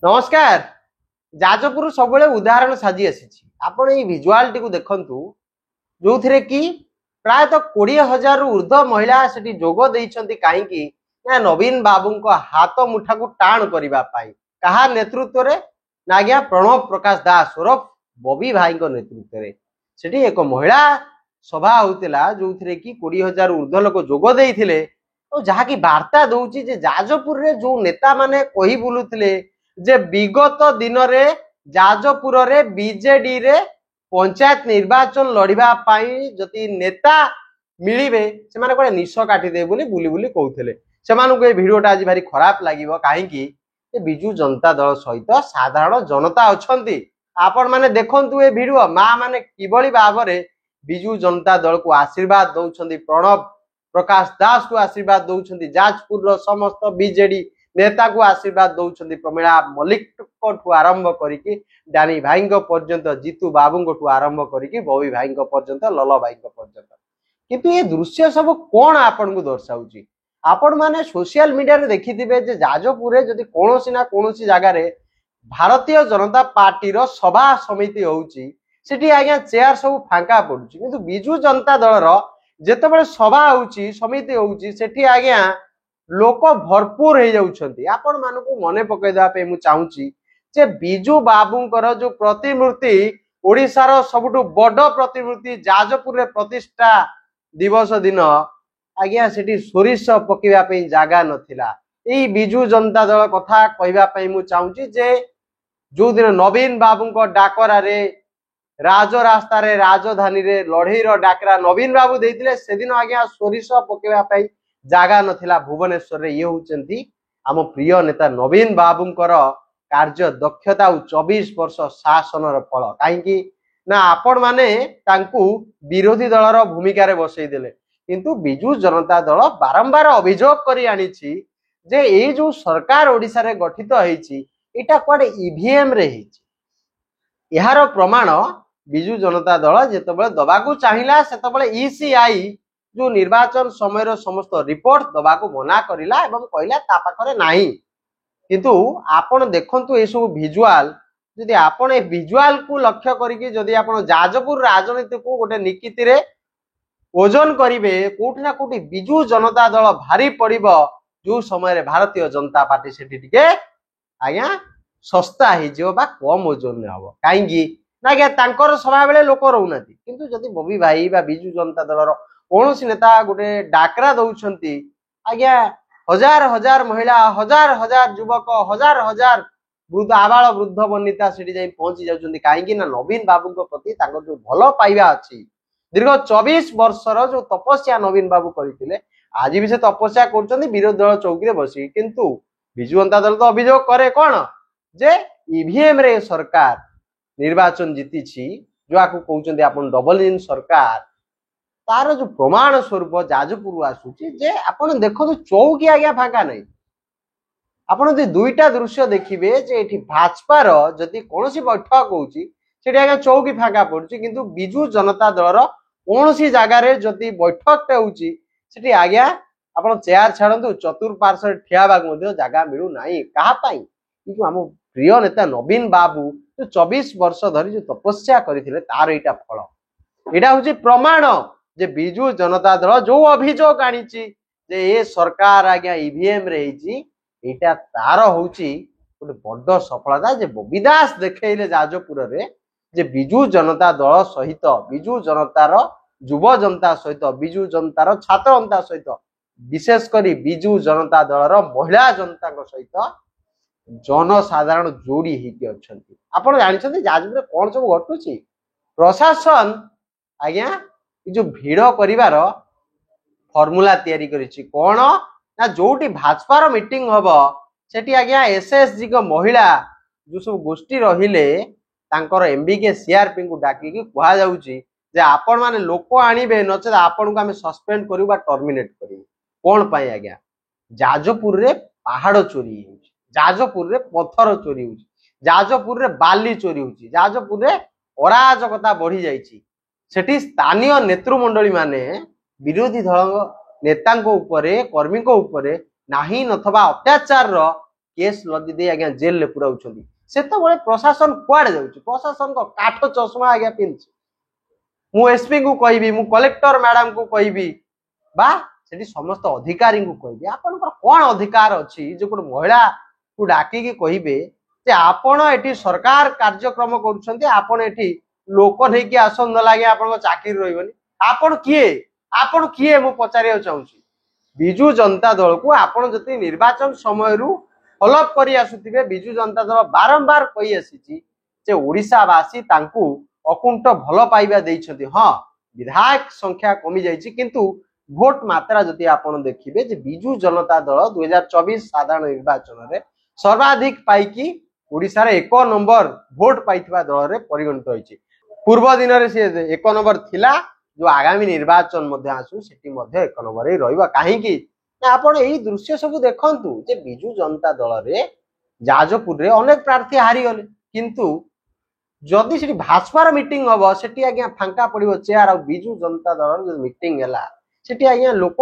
नमस्कार। जाजपुर सब उदाहरण साजी आसी आपण ये भिजुआल टी देखु जो थे कि प्रायतः 20,000 ऊर्ध महिला से जोग देती कहीं नवीन बाबू हाथ मुठा को टाण करने कहा नेतृत्व में ना आज्ञा प्रणव प्रकाश दास ओरफ बबी भाई नेतृत्व में सेठी एक महिला सभा होता जो थे कि 20,000 ऊर्ध लोक जोग देते और जहाँकि वार्ता दौर जाजपुर रे जो नेता माने कही बुलुले जे विगत दिन रे जाजपुर रे बीजेडी रे पंचायत निर्वाचन लड़िबा पाई जति नेता मिलिबे से माने कोले निश काटी दे बोली बुली बुली कहउथले सेमानको ए भिडियोटा आज भारी खराब लागिवो काहे कि ए बिजू जनता दल सहित साधारण जनता अछंती आपण माने देखंतु ए भिडियो मा माने किबळी भाबरे बिजू जनता दल को आशीर्वाद दउछंती प्रणव प्रकाश दास को आशीर्वाद दउछंती जाजपुर रो समस्त बीजेडी नेता को आशीर्वाद दौरान प्रमीला मल्लिक आरंभ करिकी डानी भाई पर्यंत जीतू बाबू आरंभ करिकी बबी भाई पर्यंत लल भाई पर्यंत किंतु ये दृश्य सब कौन आपन को दर्शाउची आपण माने सोशल मीडिया रे देखिथिबे जे जाजपुर जदि कोनोसी ना कोनोसी जगह रे भारतीय जनता पार्टी रो सभा समिति होउची सेठी आज्ञा चेयर सब फांका पडुची किंतु बिजू जनता दल रो जेतेबेले सभा होउची समिति होउची सेठी आज्ञा लोक भरपूर हो जाउछंती आपण मानको मने पकई देबा पे मु चाहूची जे बिजू बाबूंकर जो प्रतिमूर्ति ओडिसा रो सबटु बड़ प्रतिमूर्ति जाजपुर रे प्रतिष्ठा दिवस दिन आज्ञा सेठी सोरिष पकेबा पे जागा नथिला एई बिजू जनता दल कथा कहबा पे मु चाहूची जे जो दिन नवीन बाबूंको डाकरा रे राज रास्ता रे राजधानी रे लड़ई रो डाकरा नवीन बाबू देथिले से दिन आज्ञा सोरिष पकेबा पे जागा नथिला भुवनेश्वर रे ये होचंती आम प्रिय नेता नवीन बाबूंकर कार्य दक्षता 24 वर्ष शासन फल कहीं ना आपण माने तांकू विरोधी दलर भूमिका रे बसई देले किंतु बिजू जनता दल बारंबार अभियोग करी आनिछि जे ए जो सरकार ओडिसा रे गठित हेछि एटा कोडे ईवीएम रे हेछि यार प्रमाण बिजू जनता दल जेतबेले दबाकू चाहिला सेतबेले ईसीआई जो निर्वाचन समय समस्त रिपोर्ट दबा को मना करिला एवं कहला ता पाखरे नाही किंतु आपण देखंतु ए सब विजुअल जदि आपण ए विजुअल को लक्ष्य करिकि जदि आपण जाजपुर राजनीति को गोटे निकिति रे ओजन करिवे कोठी ना कोठी बिजू जनता दल भारी पड़िबो जो समय रे भारतीय जनता पार्टी सेठी टिके आज्ञा सस्ता हे जो बा कम ओजन ने हबो काहेकि ना के तांकर सभा बेले लोक रहउनाती किंतु जदि बबी भाई बा बिजू जनता दलर कौन नेता गोटे डाकरा दौरान आज्ञा हजार हजार महिला हजार हजार युवक हजार हजार वृद्ध आबाल वृद्ध वनिता से पहुंची जाउछंती कहीं ना नवीन बाबू प्रति जो भल पाइबा अच्छी दीर्घ 24 वर्षर जो तपस्या नवीन बाबू करते आज भी से तपस्या कर विरोधी दल चौकी बसी किंतु बिजू जनता दल तो अभियोग करे कौन जे ईवीएम रे सरकार निर्वाचन जीति जो आपको कहते आप डबल इंजन सरकार तार जो प्रमाण स्वरूप जाजपुर आसूची जे आपण देखो चौकी आज्ञा फांका नहीं आपण जदि दुईटा दृश्य देखिबे जे एठी भाजपा रो जदि कोनोसी बैठक होउची सेठी आज्ञा चौकी फांका पड़ुची किंतु बिजू जनता दलर कोनोसी जगह रे जदि बैठकटे होउची सेठी आज्ञा आपण चेयर छाडंतु चतुर्पार्श्व ठियाबाक मध्ये जगह मिलु नाही कहा पाई किंतु हम प्रिय नेता नवीन बाबू जो 24 वर्ष धरि जो तपस्या करिथिले तार एटा फल एटा होची प्रमाण जे बिजू जनता दल जो अभियोग आनी जे ये सरकार आज्ञा ईवीएम रे एटा तार होची गोटे बड़ सफलता जे बबी दास देखैले जाजपुर रे जे बिजू जनता दल सहित बिजू जनतार युव जनता सहित बिजू जनतार छात्र जनता सहित विशेष करी बिजू जनता दलर महिला जनता सहित जनसाधारण जोड़ी होती अच्छा आप जानते जाजपुर कौन सब घटुची प्रशासन आज्ञा जो भिड़ करिवार फॉर्मूला तैयारी करिछि कोन ना जोटी भाजपार मीटिंग हबो सेठी आज्ञा एसएसजी को महिला जो सब गोष्ठी रहिले तांकर एमबीके सीआरपी को डाकी कि कहा जाउची जे आपण माने लोक आनिबे नचे आपण को हमें सस्पेंड करू बा टर्मिनेट करू कोन पाई आज्ञा जाजपुर रे पहाड़ चोरी होउची जाजपुर रे पत्थर चोरी होउची जाजपुर रे बाली चोरी होउची जाजपुर रे अराजकता बढ़ी जाइछि सेठी स्थानीय नेतृमंडली माने विरोधी दल नेता उपरे कर्मी उपरे नाही नथबा अत्याचार रो केस लदी दे आज्ञा जेल रे पुराउछंती सेतबळे प्रशासन कुआडे जाउछि प्रशासन को काठ चश्मा आज्ञा पिनछि मु एसपी को कहबी मु कलेक्टर मैडम को कहबी बा सेठी समस्त अधिकारी को कहबी आपन कोन अधिकार अछि जे को महिला को डाकी के कहबे जे आपण एठी सरकार कार्यक्रम करूछंती आपण एठी लोक नै कि आसन न लागे आपण को चाकरी रहइबनी आपण किए मु पचारिया चाहूछि बिजू जनता दल को आपण जति निर्वाचन समय रु फॉलोअप करी आसुथिबे बिजू जनता दल बारंबार कहि आसीछि जे ओडिसा वासी तांकू अकुंठ भल पाइबा दैछथि हां विधायक संख्या कमी जाइछि किंतु भोट मात्रा जति आपण देखिबे जे बिजू जनता दल 2024 साधारण निर्वाचन रे सर्वाधिक पाइकी ओडिसा रे 1 नंबर भोट पाइथिबा दल रे परिगणित होइछि पूर्व दिन रे से 1 नंबर थिला जो आगामी निर्वाचन मध्य आसु सेठी मध्य 1 नंबर रे रहइबा काहे कि आपण एही दृश्य सब देखंतु जे बिजू जनता दल रे जाजपुर रे अनेक प्रार्थी हारि गले किंतु जदि सेठी भाजपार मीटिंग हबो सेठी आज्ञा फांका पड़िबो चेयर आ बिजू जनता दल जो मीटिंग हैला सेठी आज्ञा लोक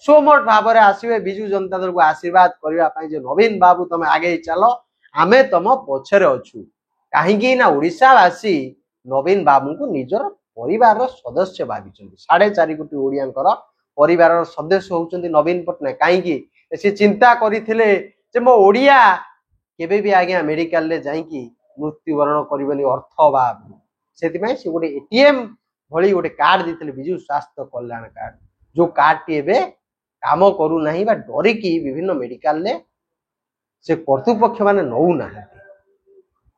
सोमोट भाव रे आसीबे बिजू जनता दल को आशीर्वाद करबा पई जे नवीन बाबू तमे आगे चलो आमे तम पछरे अछु काहे कि ना ओडिसा वासी नवीन बाबू को निजर परिवार सदस्य भाविचंती 4.5 कोटी ओडियांकर परिवार सदस्य होउचंती नवीन पटनायक काहे कि से चिंता करिथिले जे मो ओडिया केबे भी आज्ञा मेडिकल ले जाई कि मृत्युवरण करबनी अर्थ अभाव सेति पई से गोटे एटीएम भली गोटे कार्ड दिथिले बिजू स्वास्थ्य कल्याण कार्ड जो कार्ड टी एबे काम करू नाही बा डरी कि विभिन्न मेडिकल ले से कर्तृपक्ष माने नौ ना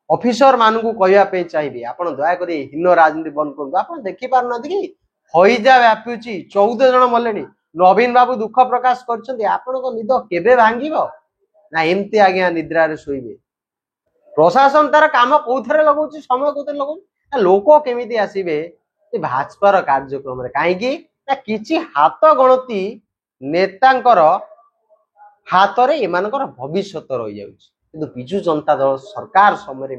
ऑफिसर मान को कहया पे चाहिए आपण दया करी हिन्न राजनीति बंद कर आपण देखि पार न कि हईजा व्यापुची 14 जन मलेनी नवीन बाबू दुख प्रकाश करछंती आपण को निद केबे भांगिबो ना एमती आज्ञा निद्रा रे सोइबे प्रशासन तार काम कोथरे लगौची समय कोथरे लगौची लोक केमिति आसीबे से भाजपार कार्यक्रम रे काहे कि ना किछि हाथ गणती नेतांकर हाथ रे एमानकर भविष्यत रहि जाउची किंतु बिजू जनता दल सरकार समय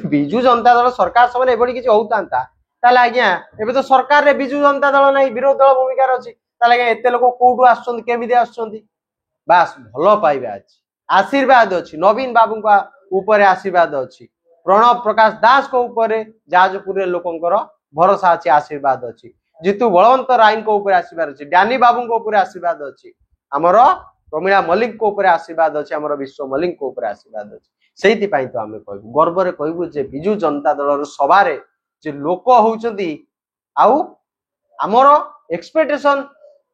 बिजू जनता दल सरकार समय एबडी किछि होतांता ताले आज्ञा एबे तो सरकार रे बिजू जनता दल नै विरोध दल भूमिका अछि ताले आज्ञा एते लोक कोठु आछन केमिति आछन बास भलो पाइबा अछि आशीर्वाद अछि नवीन बाबू का ऊपर आशीर्वाद अछि प्रणव प्रकाश दास को ऊपर जाजपुर रे लोकंकर भरोसा अछि आशीर्वाद अछि जितु बलवंत राइन को ऊपर आशीर्वाद अछि डानी बाबू को ऊपर आशीर्वाद अछि हमरो प्रमीला मलिक को ऊपर आशीर्वाद अछि हमरो विश्व मलिक को ऊपर आशीर्वाद अछि सेति पई तो हमें कहबू गर्व रे कहबू जे बिजू जनता दल रो सभा रे जे लोक होउचंती आउ हमरो एक्सपेक्टेशन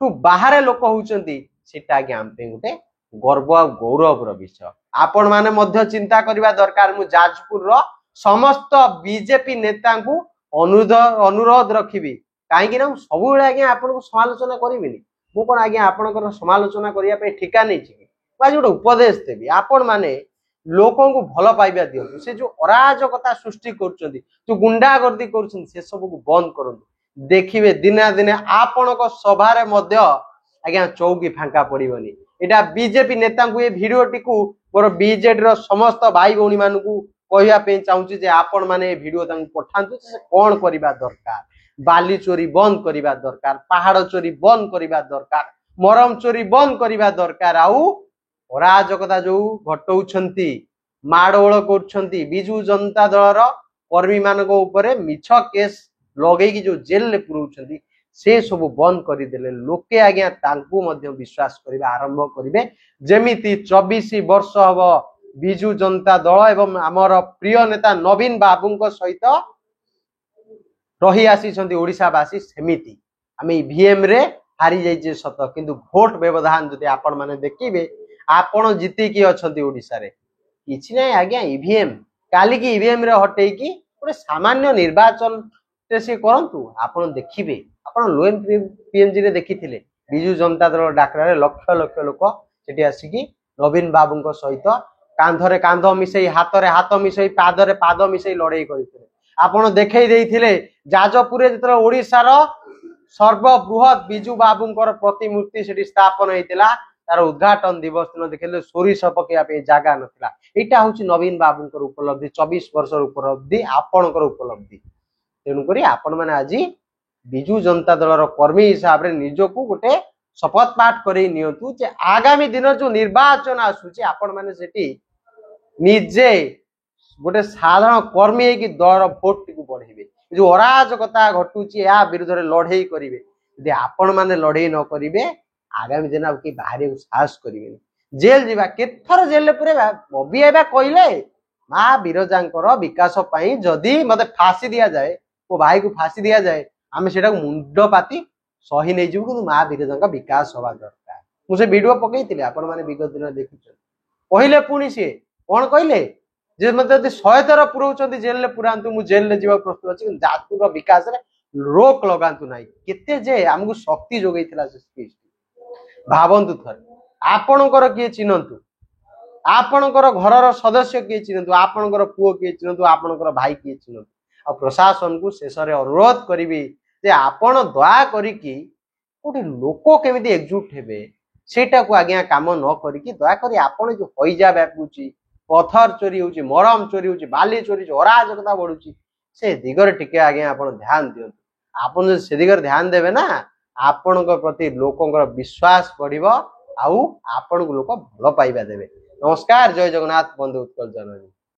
टू बाहर लोक होउचंती सेटा के हम पे गुटे गर्व आ गौरव रो विषय आपण माने मध्य चिंता करबा दरकार मु जाजपुर रो समस्त बीजेपी नेता को अनुरोध रखिबी काहे कि ना सब बेले आज्ञा आपण को समालोचना करिबिनी मु कोन आज्ञा आपनकर समालोचना करिया पे ठिका नै छी बा जो उपदेश देबी आपण माने लोकों को भल पाइबा दियंतु से जो अराजकता सृष्टि करछंती जो गुंडागर्दी करछंती से सब को बंद करंतु देखिबे दिना दिने आपनक सभा रे मध्य आज्ञा चौकी फांका पड़िबनी एटा बीजेपी नेता को ए वीडियो टिकु मोर बीजेडी रो समस्त भाई भौणी मानु को कहया पे चाहूची जे आपण माने ए वीडियो तांग पठांतु से कोन करबा दरकार बाली चोरी बंद करबा दरकार पहाड़ चोरी बंद करबा दरकार मरम चोरी बंद करबा दरकार आउ अराजकता जो घटौछंती माडोळ करछंती बिजू जनता दल रो कर्मी मानक ऊपर मिछ केस लगेई कि जो जेल ले पुरौछंती से सब बंद करि देले लोके आज्ञा तांकू मध्य विश्वास करबा आरंभ करिवे जेमिति 24 वर्ष हबो बिजू जनता दल एवं हमर प्रिय नेता नवीन बाबूଙ୍କ सहित रही आसी ओडिशा वासी सेमिति आम ईवीएम रे हारी जाइए सत किंतु भोट व्यवधान जदि आपण माने देखिबे आपण जीतिकी अच्छी ओडिशा रे किछि नै आज्ञा ईवीएम काली की ईवीएम रे हटै की गोटे सामान्य निर्वाचन से करंतु आपण देखिबे आपण लोएम पीएमजी रे देखिथिले बिजू जनता दल डाकरा रे लक्ष लक्ष लोक सेठी आसीकी नवीन बाबूଙ୍କ सहित कांधरे कांध मिसई हाथ रे हाथ मिसई पाद रे पाद मिसई लड़ाई करथिले आपण देखै देइथिले जाजपुर जेतर ओडिसा रो सर्वबृहत बिजू बाबूଙ୍କର प्रतिमूर्ति सेठी स्थापन हेतिला तार उद्घाटन दिवस दिन देखले सोरिष पकेया पे जागा नथिला एटा होची नवीन बाबूଙ୍କର उपलब्धि 24 वर्षर उपलब्धि आपणकर उपलब्धि तेनु करी आपण माने आज बिजू जनता दल रो कर्मी हिसाब रे निजको गोटे शपथ पाठ करे नियंतु जे आगामी दिन जो निर्वाचन आसुची आपण माने सेठी निजे गोटे साधारण कर्मी है कि दर भोट टी बढ़ेबे जो अराजकता घटुची या विरुद्ध लड़े करेंगे यदि आपण माने लड़े न करेंगे आगामी दिन कि बाहर साहस करेंगे जेल जीवा केथर जेल पुरेबा बबी एबा कहले माँ बिरजांकर विकास पई जदि मते फांसी दिया जाए मो भाई को फांसी दिया जाए आमे सेटा मुंड पाती सही नहीं जीव कि माँ बिरजांका विकास हवा दरकार मुझे वीडियो पकईली आपण माने विगत दिन देखी कहले पुणी सी कौन कहले जे मते 100 थर पुराउछंती जेल ले पुरांतु मु जेल ले जीवा प्रस्तुत अछि जाजपुर विकास रे रोक लगांतु नाही केते जे हमकु शक्ति जोगैथिला से स्पीच भावंतु थर आपणकर किए चिन्हंतु आपणकर घरर सदस्य किए चिन्हंतु आपणकर पुओ किए चिन्हंतु आपणकर भाई किए चिन्हंतु आ प्रशासन को शेष रे अनुरोध करिवि जे आपण दया करिकि कोठी लोक केमिति एकजुट हेबे सेटा को आज्ञा काम न करिकि दया करी आपण जो होइजा व्यापुची पथर चोरी होची मरम चोरी होची बाली चोरी अराजकता बढ़ुची से दिगरे टिके आज्ञा आपण ध्यान दियंतु आपण से दिगरे ध्यान देबे ना आपणक प्रति लोकंकर विश्वास बढ़िबो आउ आपण को लोक भलो पाइबा देबे नमस्कार जय जगन्नाथ बंधु उत्कल जननी।